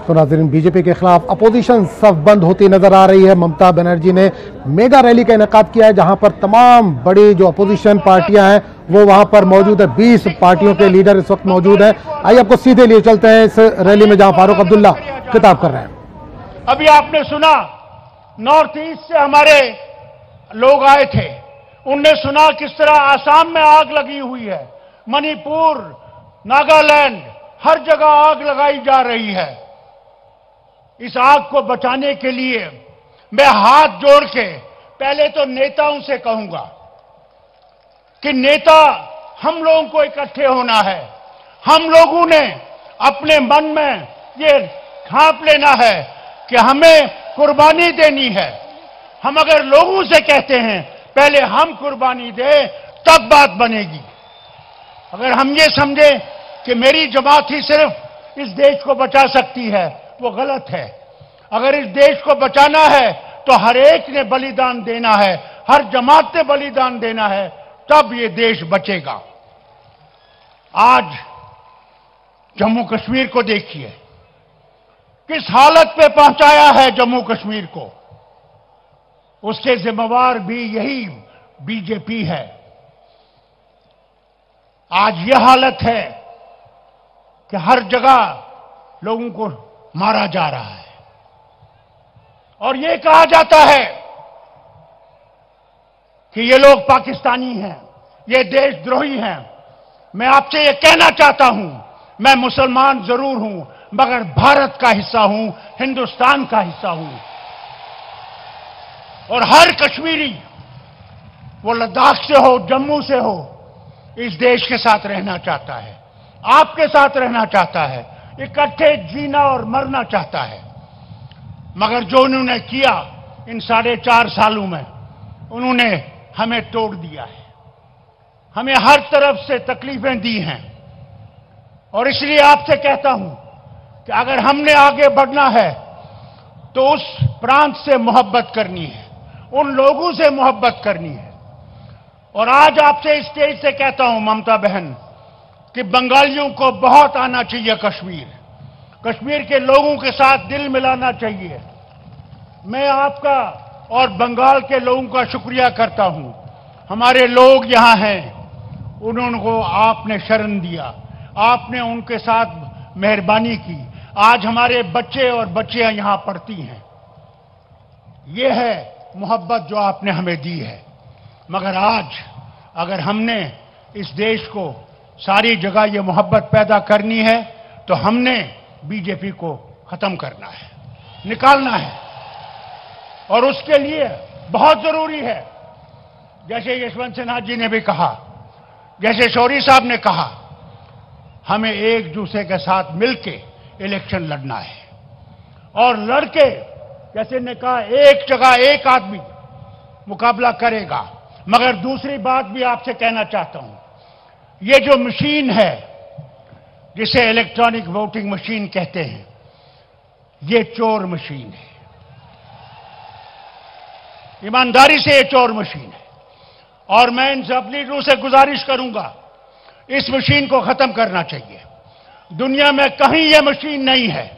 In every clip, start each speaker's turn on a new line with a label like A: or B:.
A: तो नाज़रीन, बीजेपी के खिलाफ अपोजिशन सफ बंद होती नजर आ रही है। ममता बनर्जी ने मेगा रैली का इनेकाद किया है, जहां पर तमाम बड़ी जो अपोजिशन पार्टियां हैं वो वहां पर मौजूद है। 20 पार्टियों के लीडर इस वक्त मौजूद हैं। आइए आपको सीधे लिए चलते हैं इस रैली में, जहां फारूक अब्दुल्ला खिताब कर रहे हैं।
B: अभी आपने सुना, नॉर्थ ईस्ट से हमारे लोग आए थे, उनने सुना किस तरह आसाम में आग लगी हुई है, मणिपुर, नागालैंड, हर जगह आग लगाई जा रही है। इस आग को बचाने के लिए मैं हाथ जोड़ के पहले तो नेताओं से कहूंगा कि नेता, हम लोगों को इकट्ठे होना है। हम लोगों ने अपने मन में ये ठाप लेना है कि हमें कुर्बानी देनी है। हम अगर लोगों से कहते हैं पहले हम कुर्बानी दें तब बात बनेगी। अगर हम ये समझे कि मेरी जमात ही सिर्फ इस देश को बचा सकती है, वो गलत है। अगर इस देश को बचाना है तो हर एक ने बलिदान देना है, हर जमात ने बलिदान देना है, तब ये देश बचेगा। आज जम्मू कश्मीर को देखिए, किस हालत पे पहुंचाया है जम्मू कश्मीर को। उसके जिम्मेवार भी यही बीजेपी है। आज यह हालत है कि हर जगह लोगों को मारा जा रहा है और ये कहा जाता है कि ये लोग पाकिस्तानी हैं, ये देशद्रोही हैं। मैं आपसे ये कहना चाहता हूं, मैं मुसलमान जरूर हूं मगर भारत का हिस्सा हूं, हिंदुस्तान का हिस्सा हूं। और हर कश्मीरी, वो लद्दाख से हो, जम्मू से हो, इस देश के साथ रहना चाहता है, आपके साथ रहना चाहता है, इकट्ठे जीना और मरना चाहता है। मगर जो उन्होंने किया इन 4.5 सालों में, उन्होंने हमें तोड़ दिया है, हमें हर तरफ से तकलीफें दी हैं। और इसलिए आपसे कहता हूं कि अगर हमने आगे बढ़ना है तो उस प्रांत से मोहब्बत करनी है, उन लोगों से मोहब्बत करनी है। और आज आपसे इस स्टेज से कहता हूं ममता बहन कि बंगालियों को बहुत आना चाहिए कश्मीर, कश्मीर के लोगों के साथ दिल मिलाना चाहिए। मैं आपका और बंगाल के लोगों का शुक्रिया करता हूं। हमारे लोग यहां हैं, उन्होंने आपने शरण दिया, आपने उनके साथ मेहरबानी की। आज हमारे बच्चे और बच्चियां यहां पढ़ती हैं। ये है मोहब्बत जो आपने हमें दी है। मगर आज अगर हमने इस देश को सारी जगह ये मोहब्बत पैदा करनी है तो हमने बीजेपी को खत्म करना है, निकालना है। और उसके लिए बहुत जरूरी है, जैसे यशवंत सिन्हा जी ने भी कहा, जैसे शौरी साहब ने कहा, हमें एक दूसरे के साथ मिलके इलेक्शन लड़ना है। और लड़के, जैसे ने कहा, एक जगह एक आदमी मुकाबला करेगा। मगर दूसरी बात भी आपसे कहना चाहता हूं, ये जो मशीन है जिसे इलेक्ट्रॉनिक वोटिंग मशीन कहते हैं, ये चोर मशीन है। ईमानदारी से ये चोर मशीन है। और मैं इन सब लीडरों से गुजारिश करूंगा, इस मशीन को खत्म करना चाहिए। दुनिया में कहीं ये मशीन नहीं है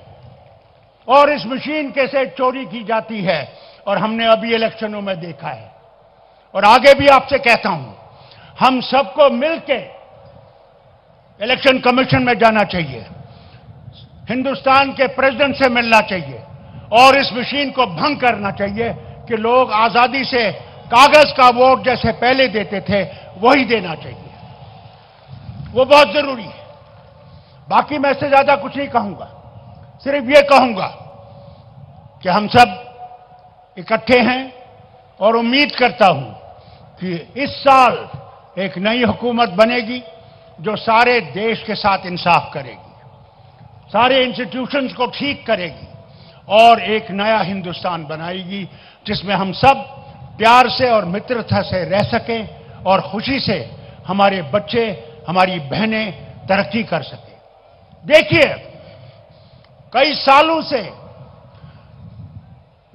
B: और इस मशीन कैसे चोरी की जाती है, और हमने अभी इलेक्शनों में देखा है। और आगे भी आपसे कहता हूं, हम सबको मिलके इलेक्शन कमीशन में जाना चाहिए, हिंदुस्तान के प्रेसिडेंट से मिलना चाहिए और इस मशीन को भंग करना चाहिए कि लोग आजादी से कागज का वोट जैसे पहले देते थे वही देना चाहिए। वो बहुत जरूरी है। बाकी मैं इससे ज्यादा कुछ नहीं कहूंगा, सिर्फ ये कहूंगा कि हम सब इकट्ठे हैं और उम्मीद करता हूं कि इस साल एक नई हुकूमत बनेगी जो सारे देश के साथ इंसाफ करेगी, सारे इंस्टीट्यूशंस को ठीक करेगी और एक नया हिंदुस्तान बनाएगी जिसमें हम सब प्यार से और मित्रता से रह सकें और खुशी से हमारे बच्चे, हमारी बहनें तरक्की कर सकें। देखिए, कई सालों से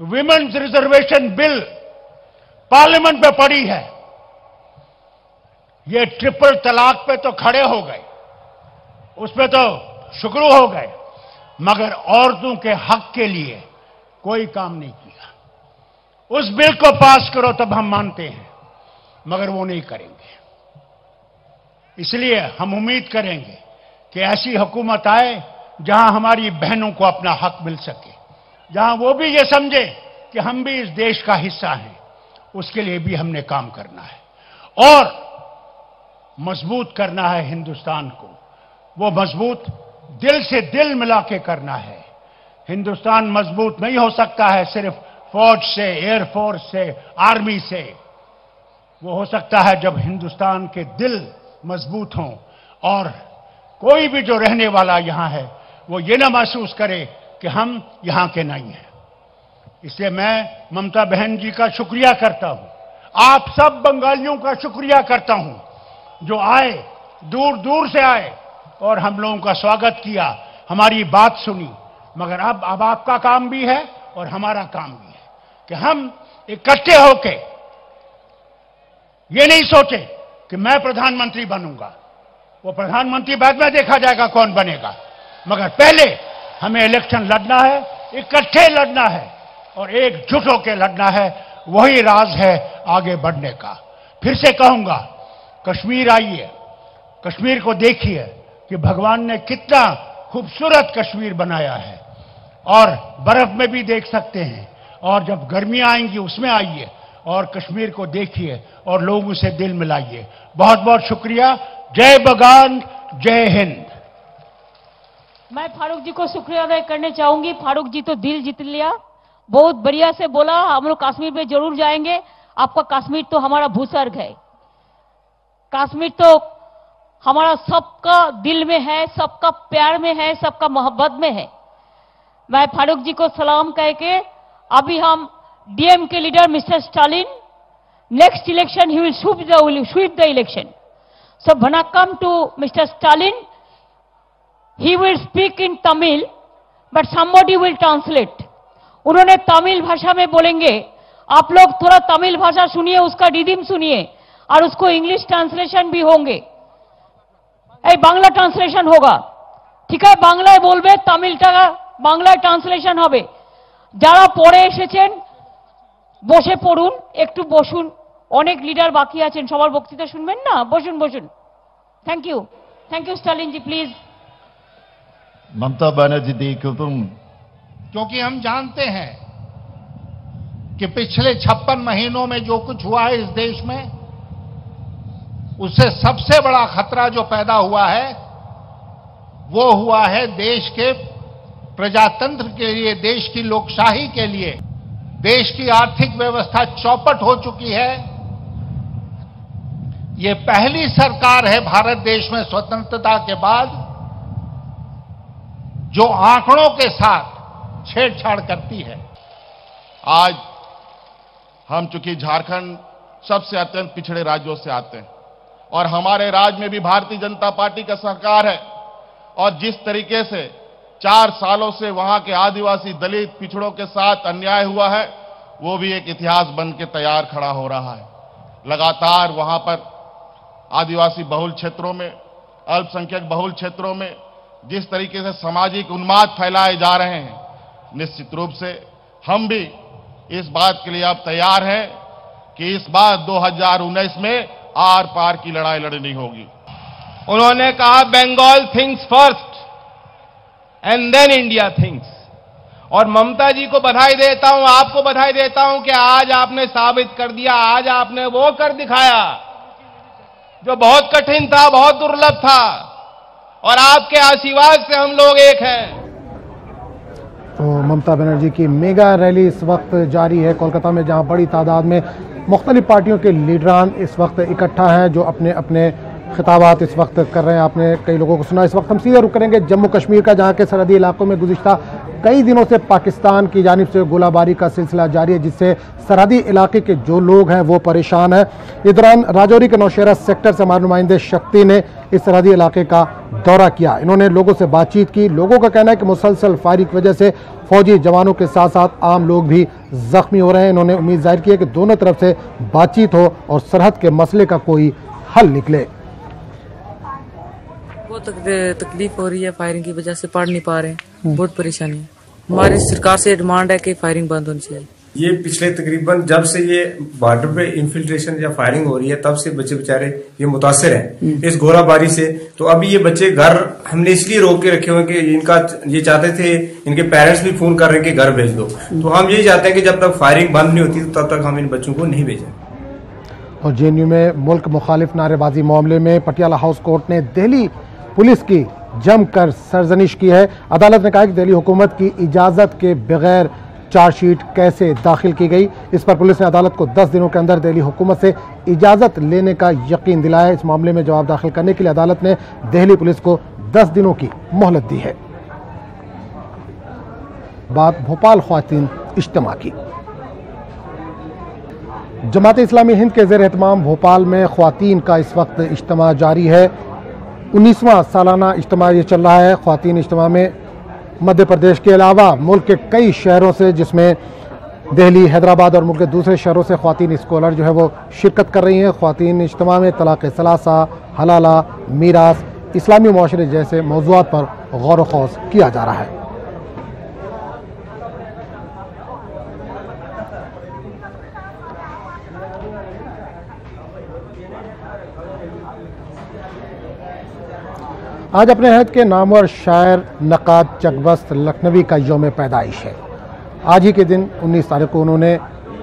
B: विमेन्स रिजर्वेशन बिल पार्लियामेंट में पड़ी है। ये ट्रिपल तलाक पे तो खड़े हो गए, उस पे तो शुरू हो गए, मगर औरतों के हक के लिए कोई काम नहीं किया। उस बिल को पास करो तब हम मानते हैं, मगर वो नहीं करेंगे। इसलिए हम उम्मीद करेंगे कि ऐसी हुकूमत आए जहां हमारी बहनों को अपना हक मिल सके, जहां वो भी ये समझे कि हम भी इस देश का हिस्सा हैं। उसके लिए भी हमने काम करना है और मजबूत करना है हिंदुस्तान को। वो मजबूत दिल से दिल मिला के करना है। हिंदुस्तान मजबूत नहीं हो सकता है सिर्फ फौज से, एयरफोर्स से, आर्मी से। वो हो सकता है जब हिंदुस्तान के दिल मजबूत हों और कोई भी जो रहने वाला यहां है वो ये ना महसूस करे कि हम यहां के नहीं हैं। इसलिए मैं ममता बहन जी का शुक्रिया करता हूं, आप सब बंगालियों का शुक्रिया करता हूं जो आए, दूर दूर से आए और हम लोगों का स्वागत किया, हमारी बात सुनी। मगर अब आपका काम भी है और हमारा काम भी है कि हम इकट्ठे होके ये नहीं सोचे कि मैं प्रधानमंत्री बनूंगा, वो प्रधानमंत्री बाद में देखा जाएगा कौन बनेगा, मगर पहले हमें इलेक्शन लड़ना है, इकट्ठे लड़ना है और एकजुट होकर लड़ना है। वही राज है आगे बढ़ने का। फिर से कहूंगा, कश्मीर आइए, कश्मीर को देखिए कि भगवान ने कितना खूबसूरत कश्मीर बनाया है और बर्फ में भी देख सकते हैं। और जब गर्मियां आएंगी उसमें आइए और कश्मीर को देखिए और लोगों से दिल मिलाइए। बहुत बहुत शुक्रिया। जय बगान, जय हिंद।
C: मैं फारूक जी को शुक्रिया अदा करना चाहूंगी। फारूक जी तो दिल जीत लिया, बहुत बढ़िया से बोला। हम लोग कश्मीर में जरूर जाएंगे। आपका कश्मीर तो हमारा भूस्वर्ग है। कश्मीर तो हमारा सबका दिल में है, सबका प्यार में है, सबका मोहब्बत में है। मैं फारूक जी को सलाम कह के अभी हम डीएम के leader mister Stalin, next election he will sweep the election. So vanakkam to Mr. Stalin. He will speak in Tamil, but somebody will translate. उन्होंने तमिल भाषा में बोलेंगे, आप लोग थोड़ा तमिल भाषा सुनिए, उसका रिदम सुनिए और उसको इंग्लिश ट्रांसलेशन भी होंगे। बांग्ला ट्रांसलेशन होगा, ठीक है? बांग्लाয় বলবে, তামিলটা বাংলায় ট্রান্সলেশন হবে। যারা পরে এসেছেন বসে পড়ুন, একটু বসুন, অনেক লিডার বাকি আছেন, সবার বক্তৃতা শুনবেন না? বসুন বসুন। Thank you Stalin ji, please.
D: Mamata Banerjee di
B: क्योंकि हम जानते हैं कि पिछले 56 महीनों में जो कुछ हुआ है इस देश में, उससे सबसे बड़ा खतरा जो पैदा हुआ है वो हुआ है देश के प्रजातंत्र के लिए, देश की लोकशाही के लिए। देश की आर्थिक व्यवस्था चौपट हो चुकी है। ये पहली सरकार है भारत देश में स्वतंत्रता के बाद जो आंकड़ों के साथ छेड़छाड़ करती है।
D: आज हम चूंकि झारखंड सबसे अत्यंत पिछड़े राज्यों से आते हैं और हमारे राज्य में भी भारतीय जनता पार्टी का सरकार है और जिस तरीके से 4 सालों से वहां के आदिवासी दलित पिछड़ों के साथ अन्याय हुआ है, वो भी एक इतिहास बन के तैयार खड़ा हो रहा है। लगातार वहां पर आदिवासी बहुल क्षेत्रों में, अल्पसंख्यक बहुल क्षेत्रों में जिस तरीके से सामाजिक उन्माद फैलाए जा रहे हैं, निश्चित रूप से हम भी इस बात के लिए अब तैयार हैं कि इस बार 2019 में आर पार की लड़ाई लड़नी होगी।
E: उन्होंने कहा Bengal thinks first and then India thinks. और ममता जी को बधाई देता हूं, आपको बधाई देता हूं कि आज आपने साबित कर दिया, आज आपने वो कर दिखाया जो बहुत कठिन था, बहुत दुर्लभ था और आपके आशीर्वाद से हम लोग एक हैं।
A: तो ममता बनर्जी की मेगा रैली इस वक्त जारी है कोलकाता में, जहां बड़ी तादाद में मुख्तलिफ पार्टियों के लीडरान इस वक्त इकट्ठा हैं जो अपने अपने खिताबात इस वक्त कर रहे हैं। आपने कई लोगों को सुना। इस वक्त हम सीधे रुक करेंगे जम्मू कश्मीर का, जहां के सरहदी इलाकों में गुज़िश्ता कई दिनों से पाकिस्तान की जानिब से गोलाबारी का सिलसिला जारी है, जिससे सरहदी इलाके के जो लोग हैं वो परेशान हैं। इस दौरान राजौरी के नौशेरा सेक्टर से हमारे नुमाइंदे शक्ति ने इस सरहदी इलाके का दौरा किया। इन्होंने लोगों से बातचीत की। लोगों का कहना है कि मुसलसल फायरिंग की वजह से फौजी जवानों के साथ साथ आम लोग भी जख्मी हो रहे हैं। इन्होंने उम्मीद जाहिर की है कि दोनों तरफ से बातचीत हो और सरहद के मसले का कोई हल निकले।
F: बहुत तकलीफ हो रही है, फायरिंग की वजह से पढ़ नहीं पा रहे हैं, बहुत परेशानी है। हमारी सरकार से डिमांड है कि फायरिंग बंद होनी चाहिए।
G: ये पिछले तकरीबन जब से ये बॉर्डर पे इन्फिल्ट्रेशन या फायरिंग हो रही है तब से बच्चे बेचारे ये मुतासिर हैं इस गोलाबारी से। तो अभी ये बच्चे घर हमने इसलिए रोक के रखे हुए कि इनका ये चाहते थे, इनके पेरेंट्स भी फोन कर रहे हैं कि घर भेज दो। तो हम यही चाहते हैं कि जब तक फायरिंग बंद नहीं होती तब तक हम इन बच्चों को नहीं भेजें।
A: और जेएनयू में मुल्क मुखालिफ नारेबाजी मामले में पटियाला हाउस कोर्ट ने दिल्ली पुलिस की जमकर सरजनिश की है। अदालत ने कहा कि दिल्ली हुकूमत की इजाजत के बगैर चार्जशीट कैसे दाखिल की गई। इस पर पुलिस ने अदालत को 10 दिनों के अंदर दिल्ली हुकूमत से इजाजत लेने का यकीन दिलाया। इस मामले में जवाब दाखिल करने के लिए अदालत ने दिल्ली पुलिस को 10 दिनों की मोहलत दी है। बात भोपाल ख्वातीन इज्तिमा की। जमात इस्लामी हिंद के ज़ेर एहतमाम भोपाल में ख्वातीन का इस वक्त इज्तिमा जारी है। 19वां सालाना इज्तिमा ये चल रहा है। ख्वातीन इज्तिमा में मध्य प्रदेश के अलावा मुल्क के कई शहरों से, जिसमें दिल्ली, हैदराबाद और मुल्क के दूसरे शहरों से ख्वातीन स्कॉलर जो है वो शिरकत कर रही हैं। ख्वातीन इज्तिमा में तलाक़ सलासा, हलाला, मीरास, इस्लामी मुआशरे जैसे मौज़ूआत पर गौर व खौज किया जा रहा है। आज अपने हद के नामवर शायर नक़ाद चकबस्त लखनवी का यौम पैदाइश है। आज ही के दिन 19 तारीख को उन्होंने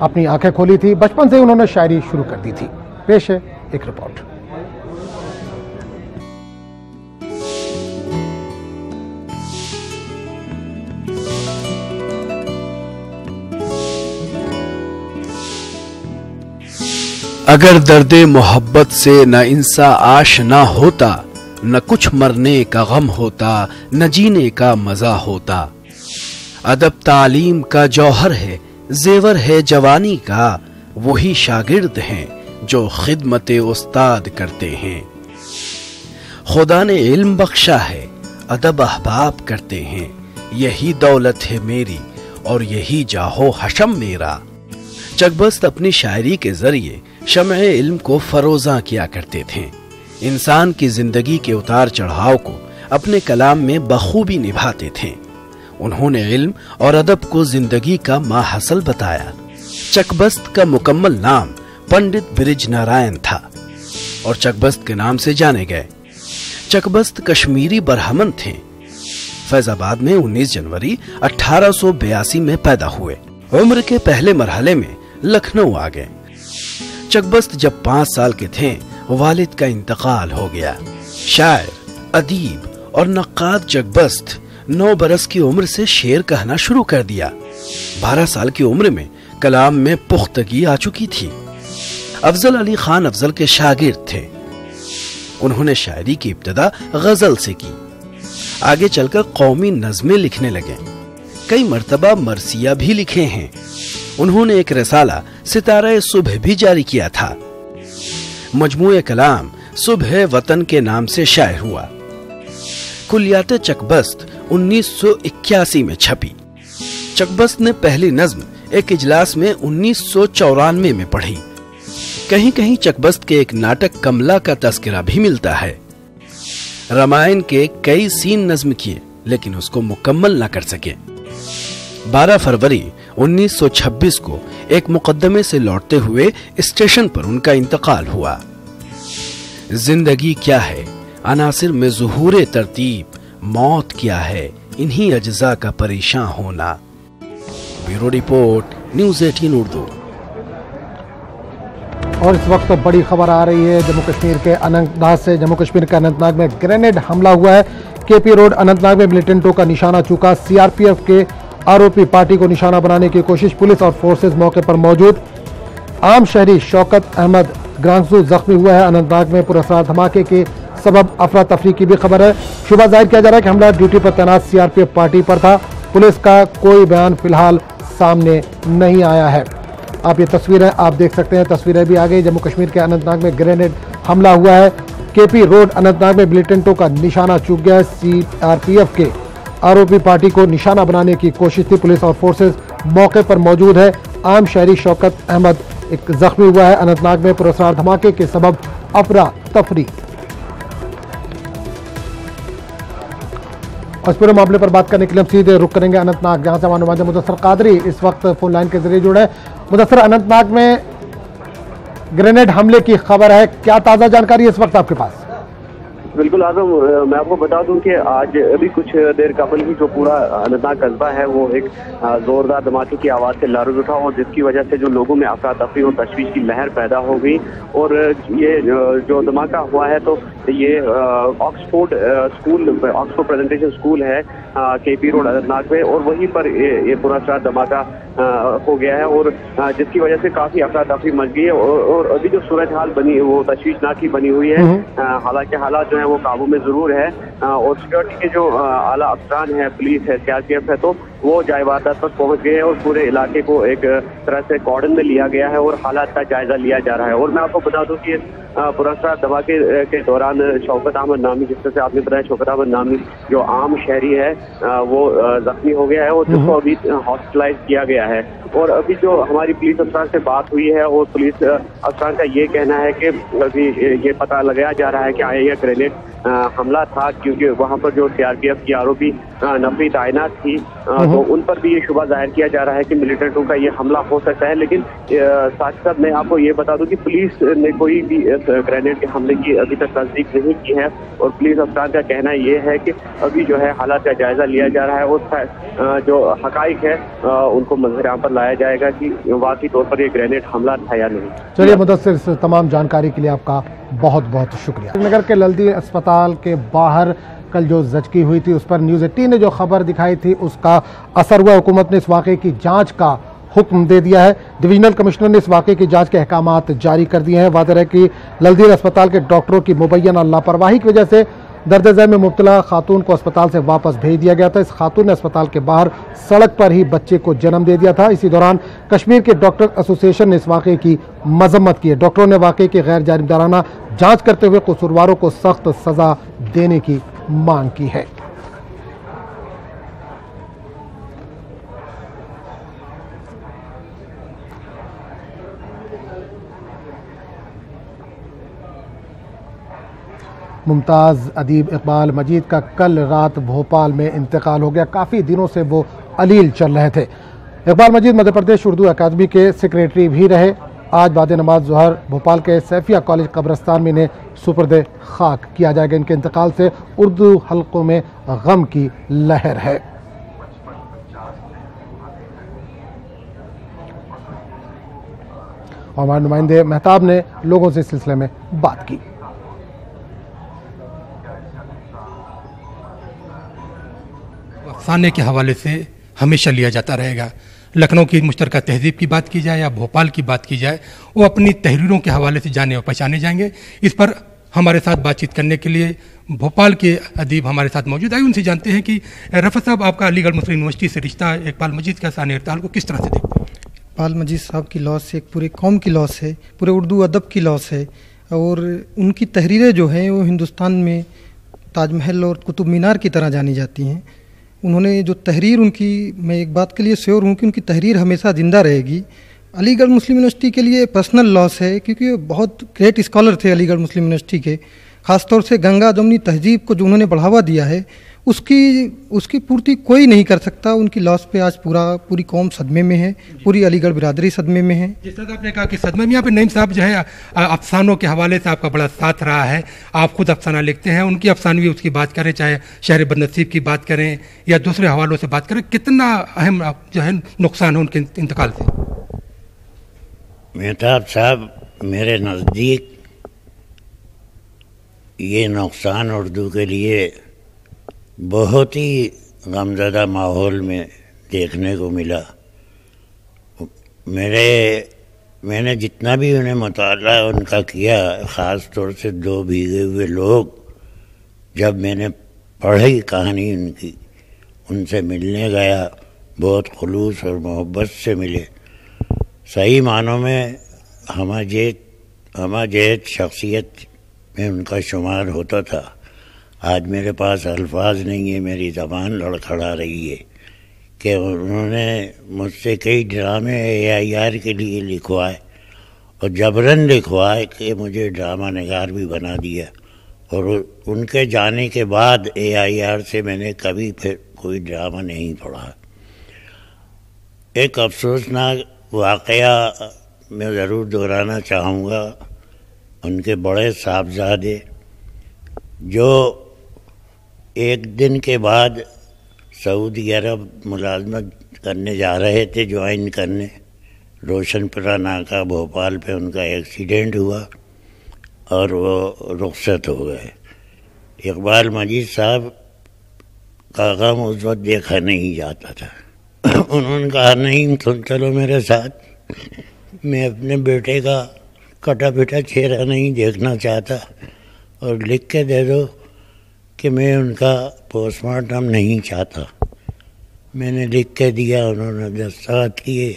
A: अपनी आंखें खोली थी। बचपन से उन्होंने शायरी शुरू कर दी थी। पेश है एक रिपोर्ट।
H: अगर दर्दे मोहब्बत से न इंसा आशना होता, न कुछ मरने का गम होता, न जीने का मजा होता। अदब तालीम का जौहर है, जेवर है जवानी का, वही शागिर्द हैं जो खिदमत उस्ताद करते हैं। खुदा ने इल्म बख्शा है, अदब अहबाब करते हैं, यही दौलत है मेरी और यही जाहो हशम मेरा। चकबस्त अपनी शायरी के जरिए शम्ए इल्म को फरोजा किया करते थे। इंसान की जिंदगी के उतार चढ़ाव को अपने कलाम में बखूबी निभाते थे। उन्होंने इल्म और अदब को जिंदगी का माहसल बताया। चकबस्त का मुकम्मल नाम पंडित ब्रिज नारायण था और चकबस्त के नाम से जाने गए। चकबस्त कश्मीरी बरहमन थे। फैजाबाद में 19 जनवरी 1882 में पैदा हुए। उम्र के पहले मरहले में लखनऊ आ गए। चकबस्त जब 5 साल के थे वालिद का इंतकाल हो गया। शायर, अदीब और नक्काद चकबस्त 9 बरस की उम्र से शेर कहना शुरू कर दिया। 12 साल की उम्र में कलाम में पुख्तगी आ चुकी थी। अफजल अली खान अफजल के शागिर्द थे। उन्होंने शायरी की इब्तिदा गजल से की। आगे चलकर कौमी नज़में लिखने लगे। कई मर्तबा मरसिया भी लिखे हैं। उन्होंने एक रिसाला सितारा सुबह भी जारी किया था। मजमूए कलाम सुबह वतन के नाम से शायर हुआ। कुलियात चकबस्त 1981 में छपी। चकबस्त ने पहली नज्म एक इजलास में 1994 में पढ़ी। कहीं कहीं चकबस्त के एक नाटक कमला का तस्करा भी मिलता है। रामायण के कई सीन नज्म किए लेकिन उसको मुकम्मल न कर सके। 12 फरवरी 1926 को एक मुकदमे से लौटते हुए स्टेशन पर उनका इंतकाल हुआ। जिंदगी क्या है, अनासिर में ज़ुहूरे तरतीब, मौत क्या है, इन्हीं अज्जा का परेशान होना। Bureau report, news 18 Urdu.
A: और इस वक्त बड़ी खबर आ रही है जम्मू कश्मीर के अनंतनाग से। जम्मू कश्मीर के अनंतनाग में ग्रेनेड हमला हुआ है। केपी रोड अनंतनाग में मिलिटेंटों का निशाना चूका। सीआरपीएफ के आरोपी पार्टी को निशाना बनाने की कोशिश। पुलिस और फोर्सेज मौके पर मौजूद। आम शहरी शौकत अहमद ग्रांसू जख्मी हुआ है। अनंतनाग में पुरअसरार धमाके के सबब अफरा तफरी की भी खबर है। शुबा जाहिर किया जा रहा है कि हमला ड्यूटी पर तैनात सीआरपीएफ पार्टी पर था। पुलिस का कोई बयान फिलहाल सामने नहीं आया है। आप ये तस्वीरें आप देख सकते हैं, तस्वीरें भी आ गई। जम्मू कश्मीर के अनंतनाग में ग्रेनेड हमला हुआ है। केपी रोड अनंतनाग में मिलिटेंटों का निशाना चूक गया है। सीआरपीएफ के आरोपी पार्टी को निशाना बनाने की कोशिश थी। पुलिस और फोर्सेज मौके पर मौजूद है। आम शहरी शौकत अहमद एक जख्मी हुआ है। अनंतनाग में पुरअसरार धमाके के सबब अफरा तफरी। और इस पूरे मामले पर बात करने के लिए हम सीधे रुक करेंगे अनंतनाग, जहां से हमारे नुमाइंदे मुदस्सर कादरी इस वक्त फोन लाइन के जरिए जुड़े हैं। मुदस्सर, अनंतनाग में ग्रेनेड हमले की खबर है, क्या ताजा जानकारी है इस वक्त आपके पास?
I: बिल्कुल आजम, मैं आपको बता दूं कि आज अभी कुछ देर कबल ही जो पूरा अनंतनाग कस्बा है वो एक जोरदार धमाके की आवाज से लरज़ उठा और जिसकी वजह से जो लोगों में अफरा तफरी और तशवीश की लहर पैदा हो गई। और ये जो धमाका हुआ है तो ये ऑक्सफोर्ड प्रेजेंटेशन स्कूल है केपी रोड अनंतनाग में, और वहीं पर ये पूरा धमाका हो गया है और जिसकी वजह से काफी अफरा तफरी मच गई है। और अभी जो सूरत हाल बनी वो तशवीशनाक ही बनी हुई है। हालांकि हालात जो है वो काबू में जरूर है और सिक्योरिटी के जो आला अफसरान है, पुलिस है, सीआरपीएफ है, तो वो जाए वारदात पर पहुंच गए हैं और पूरे इलाके को एक तरह से कॉर्डन में लिया गया है और हालात का जायजा लिया जा रहा है। और मैं आपको बता दूं कि पुरस्कार धमाके के दौरान शौकत अहमद नामी, जिस तरह से आपने बताया, शौकत अहमद नामी जो आम शहरी है वो जख्मी हो गया है और जिसको अभी हॉस्पिटलाइज किया गया है। और अभी जो हमारी पुलिस अफसरान से बात हुई है और पुलिस अफसरान का ये कहना है कि अभी ये पता लगाया जा रहा है कि आया यह ग्रेनेड हमला था, क्योंकि वहां पर जो सीआरपीएफ की आरोपी नफरी तैनात थी तो उन पर भी ये शुबा जाहिर किया जा रहा है कि मिलिटेंटों का ये हमला हो सकता है। लेकिन साथ साथ मैं आपको ये बता दूं कि पुलिस ने कोई भी ग्रेनेड के हमले की अभी तक तस्दीक नहीं की है और पुलिस अफसरान का कहना ये है कि अभी जो है हालात का जायजा लिया जा रहा है और जो हकाइक है उनको मंजर आम पर लाया जाएगा कि वाकई तौर पर ये ग्रेनेड हमला था या नहीं।
A: चलिए मुदस्सिर, इस तमाम जानकारी के लिए आपका बहुत बहुत शुक्रिया। श्रीनगर के लल्दी अस्पताल के बाहर कल जो जचकी हुई थी उस पर न्यूज़ 18 ने जो खबर दिखाई थी उसका असर हुआ। हुकूमत ने इस वाक़े की जांच का हुक्म दे दिया है। डिवीजनल कमिश्नर ने इस वाक़े की जांच के अहकामात जारी कर दिए हैं। वाज़ेह है कि लल्दी अस्पताल के डॉक्टरों की मुबैना लापरवाही की वजह से दर्द ज़ैल में मुब्तला खातून को अस्पताल से वापस भेज दिया गया था। इस खातून ने अस्पताल के बाहर सड़क पर ही बच्चे को जन्म दे दिया था। इसी दौरान कश्मीर के डॉक्टर एसोसिएशन ने इस वाक़े की मजम्मत की है। डॉक्टरों ने वाक़े की गैर जानिबदाराना जांच करते हुए कसूरवारों को सख्त सजा देने की मांग की है। मुमताज़ अदीब इकबाल मजीद का कल रात भोपाल में इंतकाल हो गया। काफ़ी दिनों से वो अलील चल रहे थे। इकबाल मजीद मध्य प्रदेश उर्दू अकादमी के सेक्रेटरी भी रहे। आज बाद नमाज ज़ोहर भोपाल के सैफिया कॉलेज कब्रस्तान में इन्हें सुपुर्द खाक किया जाएगा। इनके इंतकाल से उर्दू हल्कों में गम की लहर है। और हमारे नुमाइंदे मेहताब ने लोगों से इस सिलसिले में बात की।
J: अफसाने के हवाले से हमेशा लिया जाता रहेगा। लखनऊ की मुश्तरका तहजीब की बात की जाए या भोपाल की बात की जाए, वो अपनी तहरीरों के हवाले से जाने और पहचाने जाएंगे। इस पर हमारे साथ बातचीत करने के लिए भोपाल के अदीब हमारे साथ मौजूद आए। उनसे जानते हैं कि रफ़त साहब, आपका अलीगढ़ मुस्लिम यूनिवर्सिटी से रिश्ता इकबाल मजीद का साने इरताल को किस तरह से देखते हैं?
K: इकबाल मजीद साहब की लॉस एक पूरे कौम की लॉस है, पूरे उर्दू अदब की लॉस है। और उनकी तहरीरें जो हैं वो हिंदुस्तान में ताजमहल और कुतुब मीनार की तरह जानी जाती हैं। उन्होंने जो तहरीर उनकी, मैं एक बात के लिए श्योर हूँ कि उनकी तहरीर हमेशा ज़िंदा रहेगी। अलीगढ़ मुस्लिम यूनिवर्सिटी के लिए पर्सनल लॉस है, क्योंकि वो बहुत ग्रेट स्कॉलर थे अलीगढ़ मुस्लिम यूनिवर्सिटी के। ख़ासतौर से गंगा जमुनी तहजीब को जो उन्होंने बढ़ावा दिया है उसकी पूर्ति कोई नहीं कर सकता। उनकी लॉस पे आज पूरी कौम सदमे में है, पूरी अलीगढ़ बिरादरी सदमे में है।
J: जिस तरह आपने कहा कि सदमे में, यहाँ पे नईम साहब जो है अफसानों के हवाले से आपका बड़ा साथ रहा है। आप खुद अफसाना लिखते हैं, उनकी अफसानवी उसकी बात करें, चाहे शहर बदनसीब की बात करें या दूसरे हवालों से बात करें, कितना अहम जो है नुकसान है उनके इंतकाल से?
L: मेहताब साहब, मेरे नज़दीक ये नुकसान उर्दू के लिए बहुत ही गमज़दा माहौल में देखने को मिला। मैंने जितना भी उन्हें मुताला उनका किया, ख़ास तौर से दो भीगे हुए लोग, जब मैंने पढ़ी कहानी उनकी, उनसे मिलने गया, बहुत खुलूस और मोहब्बत से मिले। सही मानों में हमाजेत शख्सियत में उनका शुमार होता था। आज मेरे पास अल्फाज नहीं है, मेरी ज़बान लड़खड़ा रही है कि उन्होंने मुझसे कई ड्रामे AIR के लिए लिखवाए और जबरन लिखवाए कि मुझे ड्रामा निगार भी बना दिया और उनके जाने के बाद AIR से मैंने कभी फिर कोई ड्रामा नहीं पढ़ा। एक अफसोसनाक वाकया मैं ज़रूर दोहराना चाहूँगा। उनके बड़े साहबजादे जो एक दिन के बाद सऊदी अरब मुलाजमत करने जा रहे थे, ज्वाइन करने, रोशनपुरा नाका भोपाल पे उनका एक्सीडेंट हुआ और वो रुखसत हो गए। इकबाल मजीद साहब का गम उस वक्त देखा नहीं जाता था। उन्होंने कहा नहीं तुम चलो मेरे साथ, मैं अपने बेटे का कटा पिटा चेहरा नहीं देखना चाहता और लिख के दे दो कि मैं उनका पोस्टमार्टम नहीं चाहता। मैंने लिख के दिया, उन्होंने दस्तखत किए।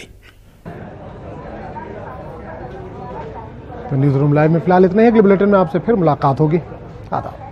A: तो न्यूज़ रूम लाइव में फिलहाल इतना ही। अगले बुलेटिन में आपसे फिर मुलाकात होगी। आदाब।